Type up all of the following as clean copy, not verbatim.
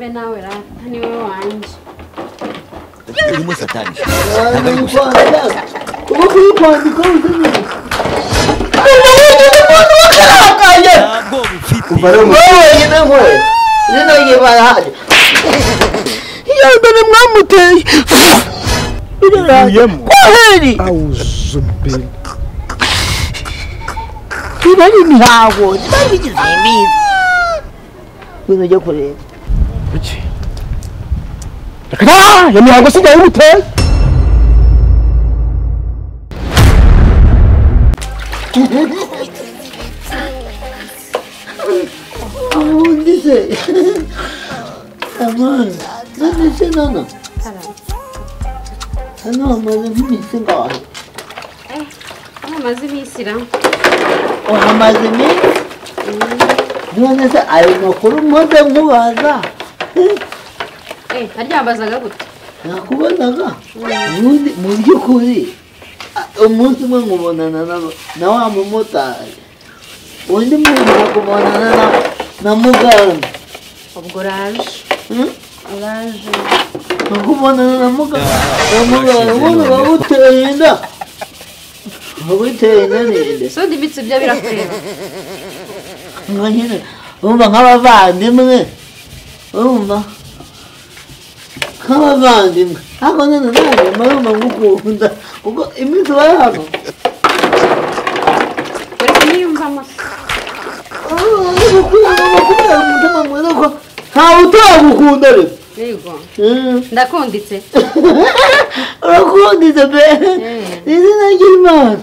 nawe rata niwe wanje urimo satani ubu kwandika uzanye ntabwo bufite wenyine nkwe nino yibarahaje yambere mwamuteye Yemo. kwaheri Auzubil. ibari imihango ibari bigize imizi bino jya kureba Iki? Reka ya mihango sigaye muteye. ubundi se amana none se nana hano hamaze nk'iminsi ngahe amaze imisira hamaze iminsi none se ayo makuru mpoze nkubaza haryambazaga gute nakubonaga ubundi mu by'ukuri umunsi umwe nkubonana na wa mumotari undi muntu nkakubonana na muganga ubwo uraje uraje nkakubonana na muganga ubundi urabuteye inda urabuteye inda ninde sondi imitsi byo birakureba nka nyine urumva nk'abavandimwe urumva nk'abavandimwe ariko none nanjye mbarumva ngukunda kuko iminsi ubaye hano uretse niyumvamo kubera umutima mwiza ko ntawe utagukunda rero yego ndakunditse urakunditse pe izina ry'imana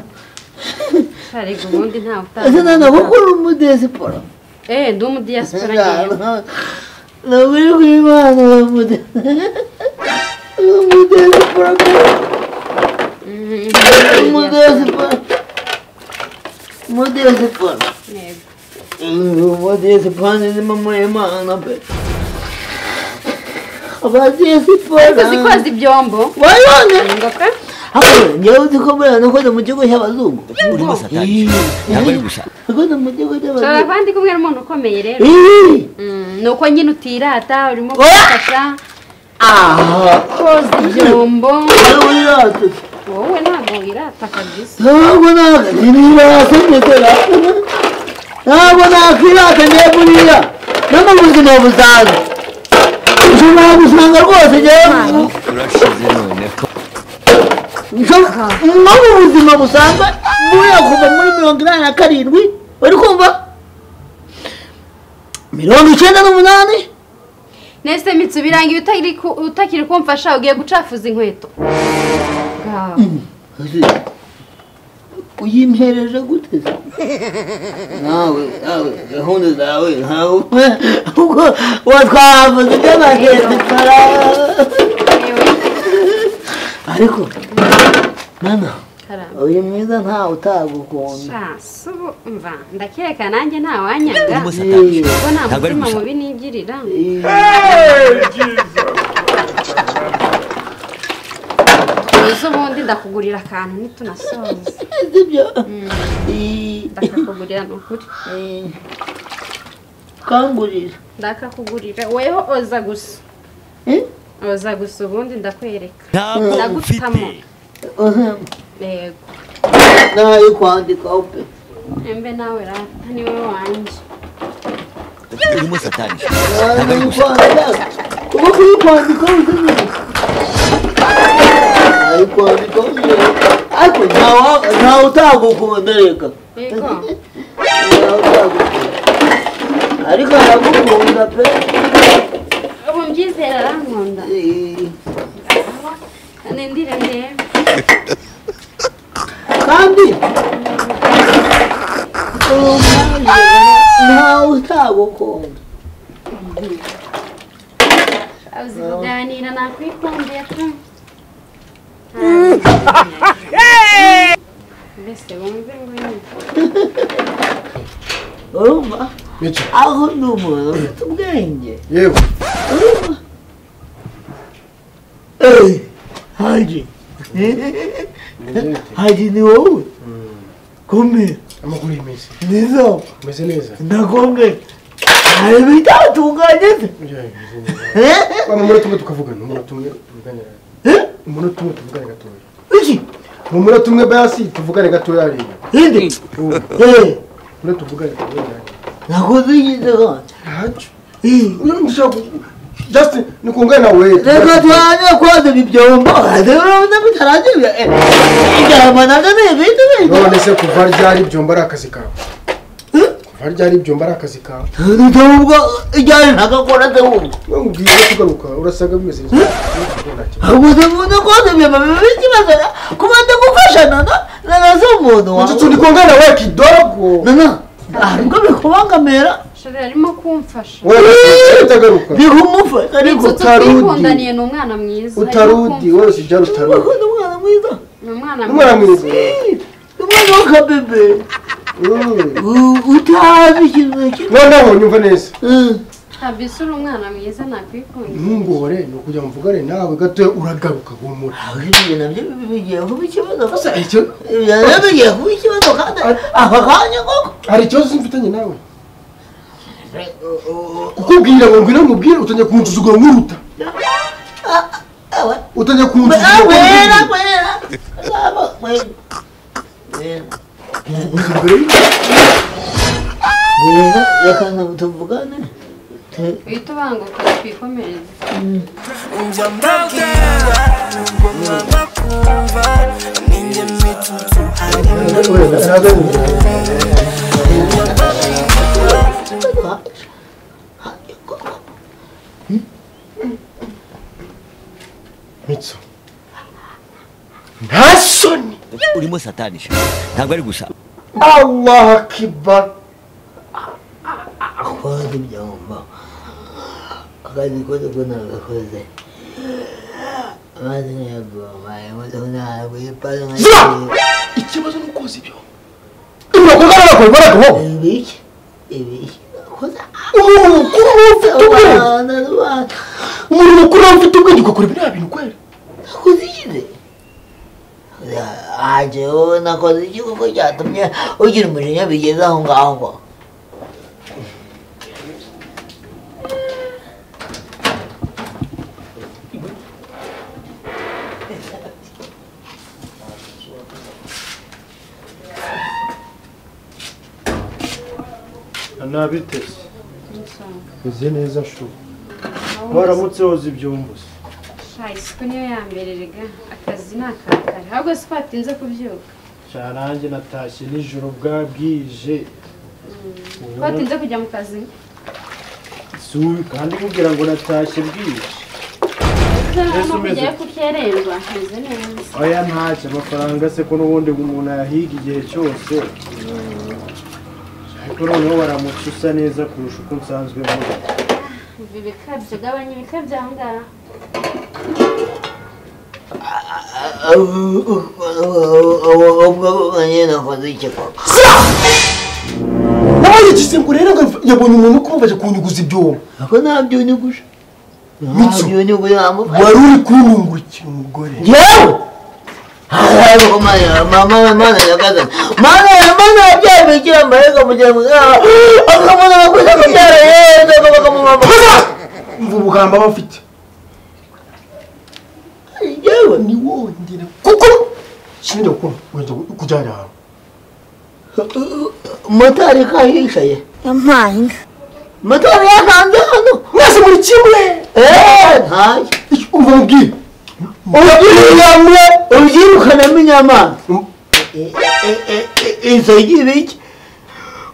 ariko ubundi ntawe ese nana utazi kuko uri umudiyasipora ndi umudiyasipora ngewe ntabwo uri ku imana uri umudiyasipora pe umudiyasipora umudiyasipora umudiyasipora ni mama y'imana pe abadiyasipora ariko zikoze ibyombo wayone ngoka njyewe uzi ko buriya nakoze mu kigo cy'abazungu urimo satani ntabwo ari gusa nakoze mu kigo ushobora cy'abazungu kuba ndi kumwe n'umuntu ukomeye rero ni uko nyine utirata urimo gufasha koza ibyombo wowe ntabwo wirata kabisa ntabwo nakirata ndetera ntabwo nakirata njye buriya no mu buzima busanzwe ushobora gusanga rwose njyewe urashize noneho no mu buzima busanzwe buriya kuva muri 87 uri kumva 98 nese mitsu birangiye utakiri kumfasha ugiye gucafuza inkweto uyimpereje gute nawe gahunda zawe ntawe ubwo watwavuze by'abagenzi kara ariko mama uyu mwiza ntawe utagukunda subu mva ndakeka nanjye ntawanyaga urimo satani kuko nta ntabwo ari mutima gusa mubi nigirira uzi ubundi ndakugurira akantu nitunasoza sibyo ndakakugurira ni ukuri kangurira ndakakugurira weho oza gusa oza gusa ubundi ndakwereka ntabwo ndagutamo ufite yego nayo kwandikaho pe embe nawe rata niwe wanje urimo satani nayo kwandika kuba kuri kwandikaho uzanye nayo kwandikaho ariko ntawe utagukunda reka yego ariko aragukunda pe ubu mbyizera arankunda kandi ndire ndebe kandi ntawe utagukunda uzi kuganira nakwikundiye tu mbese wumve ngwino urumva Iki? aho ni umuntu ufite ubwenge Yewe. urumva haji haji ni wowe komera Amakuru y'imisi. nizo Meze neza. ndakombe hari bitatunganye se umunota umwe tukavugana umunota umwe tuvuganira umunota umwe tuvugane gatoya iki umunota umwe basi tuvugane gatoya rero indi umunota tuvugane gatoya nakoze yize kandi ntacyo ndashaka just nikungana nawe reka twanye kwaza bibyombo rero bitaraje igama nagane ibintu none se kuva ryari byombo ari akazi kawe kuva ryari byombo ari akazi kawe ndumva ijyana nagakora ndumva ubwiye kugaruka urasaga bimeze abuze umuntu kwaza byombo bikibazo kuba ndagufashana na umuntu wa nshuti nikungana nawe kidogo nana ariko bikubangamira Shara arimo kumfasha. Utagaruka. Bihumufasha ariko utarudi. Ni umwana mwiza. Utarudi wose ujya utarudi. Ni umwana mwiza. Ni umwana mwiza. Umwana w'akabebe. Utazi ikintu kimwe. Noneho nyumva neza. Kabisa uri umwana mwiza nakwikunda. Ntungore no kujya mvugane nawe gato uragaruka gumura. Ibyo nabyo bigiye kuba ikibazo. Asa icyo. Bigiye kuba ikibazo kandi aka kanya koko. Hari ikibazo mfitanye nawe. Kukubwira ngo ngwino mubwire utangiye kunsuzugura nkuruta. Utangiye kunsuzugura. Wera reka tuvugane. Uhita ubanguka twikomereze. Mitso. Ntasoni. Urimo satanisha. Ntabwo ari gusa. Allah akbar. Akwadi byomba. Akazi koze kuna gakoze. Amazi yagoma yamudona wipala ngai. Ikibazo nukoze ibyo. Imukugana ko barako. Ibiki. Koza. Umuntu mukuru afite ubwenge ukakora ibintu bintu kweli. Nakuzikize. Aje nakoze iki koko cyatumye ugira umujinya bigeze aho ngaho. Nabitese. Uzi neza shu. Waramutse woza ibyombo. Isuku niyo yambere rega akazi nakakare ahubwo sipatinze kubyuka Cyarange natashye nijoro bwabwije twatinze kujya mu kazi suyi kandi kugira ngo natashye bwije Yesu umeze kukererwa nze neza oya ntacyo amafaranga se ko nubundi umuntu yahiga igihe cyose ariko noneho waramutse usa neza kurusha uko nsanzwe muri ibi bikabyo gabanya ibikabyo aho ngaho Nabaye gisembo rero yabonye umuntu kumufasha kunyuguza ibyombo Ako nabyo nyugusha Nabyo nyugusha wari uri kurungurikira umugore Yewe Mama yagaza Mana yabyabikira mbareka mujyamo akamona bakuza kubyara yeze bakamumama ubugamba bafite Yewe ni wongera kuko sinjye wenda kujyana aho Motari kahishaye Yampanga Motari yakanze hano mwese muri kimwe ntaye umva mubwire Ubwiriyamwe ubyirukanamo inyama Isagi ibiki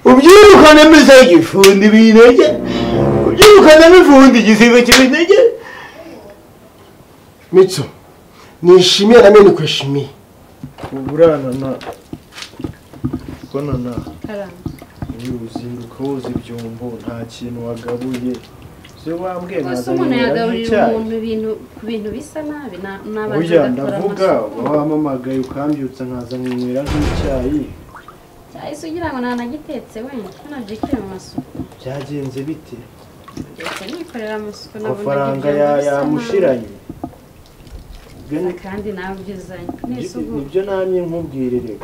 Ubyirukanamo isagi ifundi ibintege Ubyirukanamo ifundi igisigo cy'ibintege Mitso nishimiye na mimi kwishimiye uburana na konana karamba uzinduka woza ibyombo nta kintu wagabuye se wambwiye gusa umuntu yagaburira umuntu ibintu bisa nabi n'abantu ndavuga wamamagaye ukambyutsa nkaza nkinywera nk'icyayi cyahise ugira ngo nanagitetse wenda ntanagikire mu masuku byagenze bite ndetse nikorera amasuku amafaranga yamushiranye kandi nawe ubyuzanye nibyo namye nkubwirire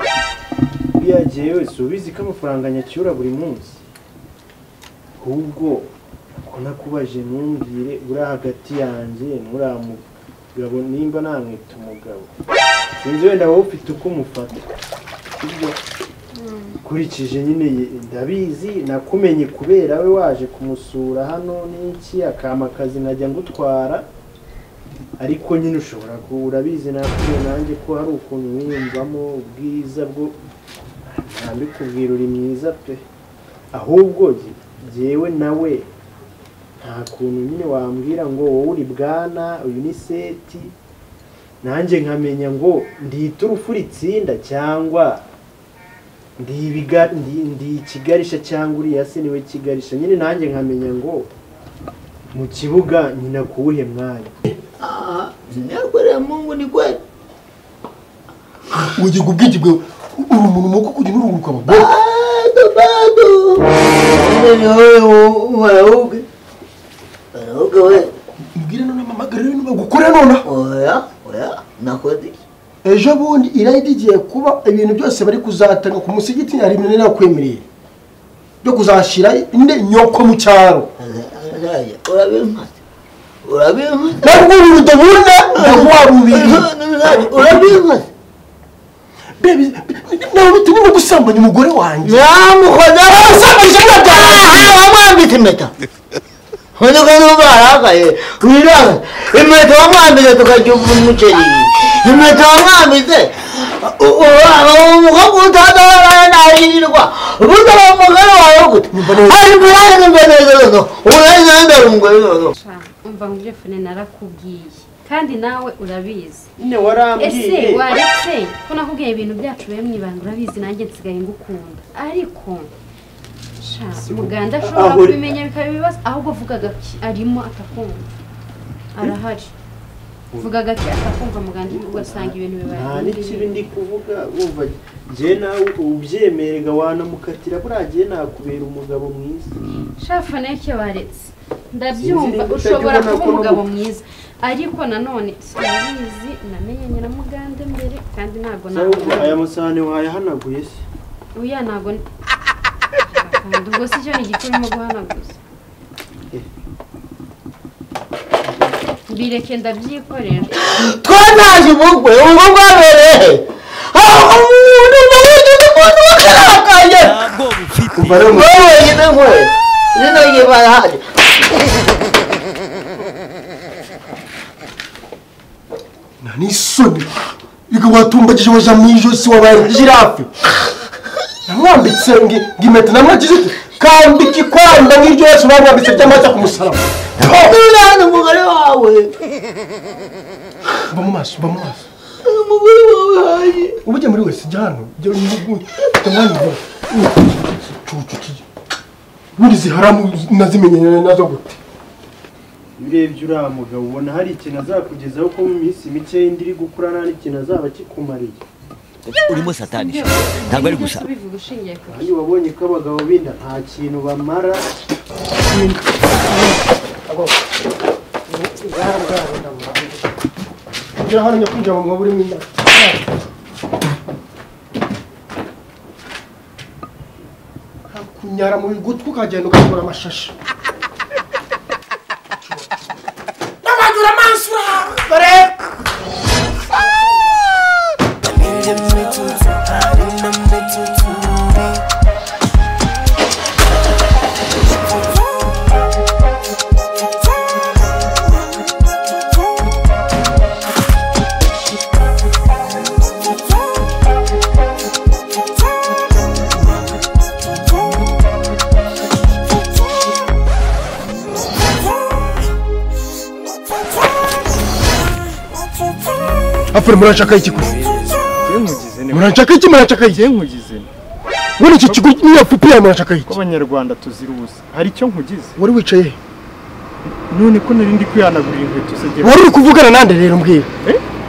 iyo yagiye wese ubizi ko amafaranga nyacyura buri munsi ahubwo ko nakubaje ntumbwire uri hagati yanjye n'uriya mugabo nimba namwita umugabo sinzi wenda wowe ufite uko umufata ibyo ukurikije nyine ndabizi nakumenye kubera we waje kumusura hano n'iki akama akazi nkajya ngutwara ariko nyine ushobora urabizi nakubwiye nanjye ko hari ukuntu wiyumvamo ubwiza bwo ntabikubwira uri mwiza pe ahubwo jyewe nawe nta kuntu nyine wambwira ngo wowe uri bwana uyu ni seti nanjye nkamenya ngo ndihita urufu ritsinda cyangwa ndi ikigarisha cyangwa uriya se niwe kigarisha nyine nanjye nkamenya ngo mu kibuga nyina kuwuhe mwanya Ninakwenda Mungu ni kweli. Uje kubwiji bwe uri umuntu muko kujya nururuka abagore. Bado. Nene wewe umaruge. Umaruge wewe. Mbwira none mama gare no gukora none. Oya, nakwedi. Ejo bundi irayidigiye kuba ibintu byose bari kuzatanga ku musigiti ari ibintu nera kwemereye. Byo kuzashira inde nyoko mu cyaro. Urabimpa. Ntabwo urudabunda ndagwarubiri. Urabimpa. Baby, nawe bituma gusambanya umugore wanjye. Namukoda gusambanya umugore. Wamwambitse impeta. Hono kandi ubaragaye. Wiranga. Impeta wamwambitse tukajya umuceri. Impeta wamwambitse. Umukobwa utadora nahirirwa. Ubundi umugore wawe gute. Ari mwana mbere. Uranyanda umugore. Umva ngo ibyo fone narakubwiye kandi nawe urabizi nyine warambwiye ese waretse ko nakubwiye ibintu byacu bimwe mwibanga urabizi nanjye nsigaye ngukunda ariko muganda ashobora kubimenya bikabibaza ahubwo vuga gake arimo atakumva arahari vuga gake atakumva muganda ugasanga ibintu bibaye nta n'ikibi ndi kuvuga wumva je nawe ubyemerega wanamukatira buragiye nakubera umugabo mwiza shafa neke waretse ndabyumva ushobora kuba umugabo mwiza ariko nanone sinabizi namenye na mugande mbere kandi ntago nawe aya musane wayahanaguye se uya ntago kandi ubwo si cyo nigikuru guhanaguza bireke ndabyikorera twanaje ubugwe ubwo bwabereye umuntu n'umuntu wakarakaye ntabwo bufite wowe nyine nkwe zino yibarahaje Nani soni. Iko watumbagije waja mu ijosi wabaye girafe. Namwambitse ngimeta namwagize kandi kikwanda ngiryo yose bamwambitse by'amata ku musaraba. Nani umugore wawe Bamumaso. umugore wawe haje Ubujye muri wese jyano. Jyo nyugu. Tamani bo. Cucu. Muri ziharamu nazimenye nazo gute. urebye uriya mugabo ubona hari ikintu azakugezaho ko mu minsi mike indi gukura nta n'ikintu azaba kikumariye urimo satanisha ntabwo ari gusa bivuga ushingiye ku kandi wabonye ko abagabo binda nta kintu bamara Ngira hano nyakunja mu buri mwina. Kunyara mu bigutwi ukagenda ukakora amashashi. Nabagura mansura. Bare. Afur murashaka iki kuri? Murashaka iki murashaka iki nkugize Wari iki kigo niya pupiya murashaka iki? ko abanyarwanda tuzira ubusa hari icyo nkugize Wari wicaye none ko narindi kwihanagurira inkweto se wari kuvugana nande rero mbwira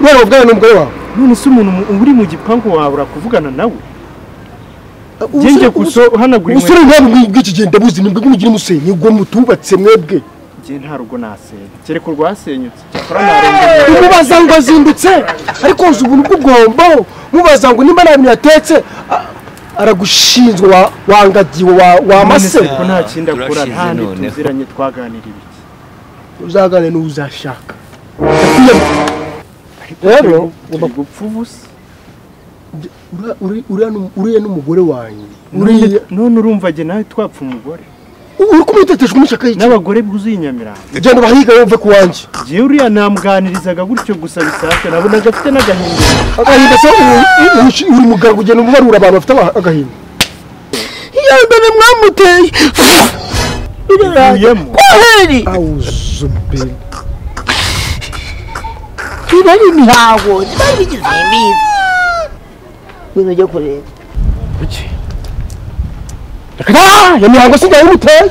Wari wavugana n'umugore wawe none se umuntu uri mu gipangu wawe urakuvugana nawe Genge hanagura inkweto Usure ntabwo bw'ikigenda buzi nibwo mugira musenyi ubwo mutubatse mwebwe je nta rugo nasenye kereko rwasenyutse cyakora narengeye mubaza ngo azindutse ariko uzi ubuntu bw'ubwombo mubaza ngo nimba nabintu yatetse aragushinzwe wangagiwe wa mase ko nta kindi akora nta Turashize noneho. ntituziranye twaganira ibiki uzagane n'uzashaka rero ugomba gupfa ubusa uriya n'umugore wanjye none urumva jye nawe twapfa umugore uri kumuteteshwa umushaka iki n'abagore bwuzuye Nyamirambo genda bahiga yumve ku wanjye jewe uriya namuganirizaga gutyo gusa bisanzwe nabonaga afite n'agahinda agahinda se uri muganga ugenda umubarura abantu bafite agahinda yambere mwamuteye ivuyemo kwaheri awuzubeli ibari imihango ntibari bigize imbizi bintu byo kureba kuki ya mihango sinjya yimuteye